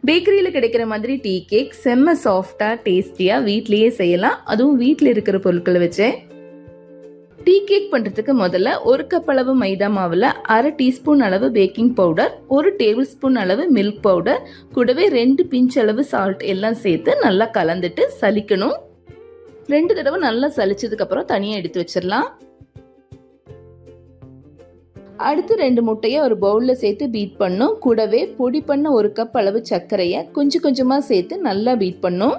பேக்கரியில் கிடைக்கிற மாதிரி டீ கேக் செம்ம சாஃப்டாக டேஸ்டியாக வீட்லேயே செய்யலாம். அதுவும் வீட்டில் இருக்கிற பொருட்களை வச்சு. டீ கேக் பண்ணுறதுக்கு முதல்ல 1 கப் அளவு மைதா மாவில் 1/2 டீஸ்பூன் அளவு பேக்கிங் பவுடர், 1 டேபிள் ஸ்பூன் அளவு மில்க் பவுடர், கூடவே 2 பிஞ்ச் அளவு சால்ட் எல்லாம் சேர்த்து நல்லா கலந்துட்டு சலிக்கணும். 2 தடவை நல்லா சலிச்சதுக்கப்புறம் தனியாக எடுத்து வச்சிடலாம். அடுத்து 2 முட்டையை ஒரு பவுலில் சேர்த்து பீட் பண்ணும். கூடவே பொடி பண்ண 1 கப் அளவு சர்க்கரையை கொஞ்சம் கொஞ்சமாக சேர்த்து நல்லா பீட் பண்ணும்.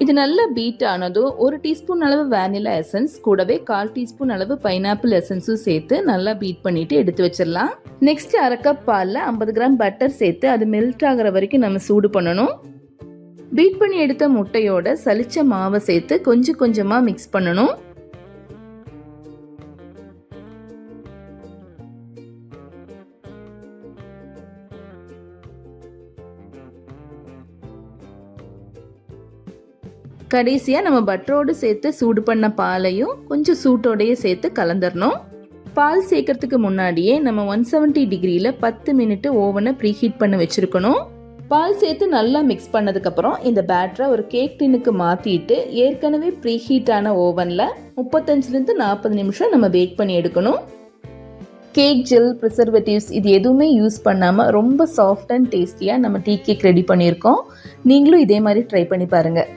இது நல்லா பீட் ஆனதும் 1 டீஸ்பூன் அளவு வேனிலா எசன்ஸ், கூடவே 1/4 டீஸ்பூன் அளவு பைனாப்பிள் எசன்ஸும் சேர்த்து நல்லா பீட் பண்ணிட்டு எடுத்து வச்சிடலாம். நெக்ஸ்ட் 1/2 கப் பாலில் 50 கிராம் பட்டர் சேர்த்து அது மெல்ட் ஆகிற வரைக்கும் நம்ம சூடு பண்ணணும். பீட் பண்ணி எடுத்த முட்டையோட சலிச்ச மாவை சேர்த்து கொஞ்சம் கொஞ்சமா மிக்ஸ் பண்ணணும். கடைசியா நம்ம பட்டரோடு சேர்த்து சூடு பண்ண பாலையும் கொஞ்சம் சூட்டோடையே சேர்த்து கலந்துடணும். பால் சேர்க்கறதுக்கு முன்னாடியே நம்ம 170 டிகிரியில 10 மினிட் ஓவனை ப்ரீஹீட் பண்ண வச்சிருக்கணும். பால் சேர்த்து நல்லா மிக்ஸ் பண்ணதுக்கப்புறம் இந்த பேட்டரை ஒரு கேக் டின்னுக்கு மாற்றிட்டு ஏற்கனவே ப்ரீஹீட் ஆன ஓவனில் 35லேருந்து 40 நிமிஷம் நம்ம பேக் பண்ணி எடுக்கணும். கேக் ஜெல், ப்ரிசர்வேட்டிவ்ஸ் இது எதுவுமே யூஸ் பண்ணாமல் ரொம்ப சாஃப்ட் அண்ட் டேஸ்டியாக நம்ம டீ கேக் ரெடி பண்ணியிருக்கோம். நீங்களும் இதே மாதிரி ட்ரை பண்ணி பாருங்கள்.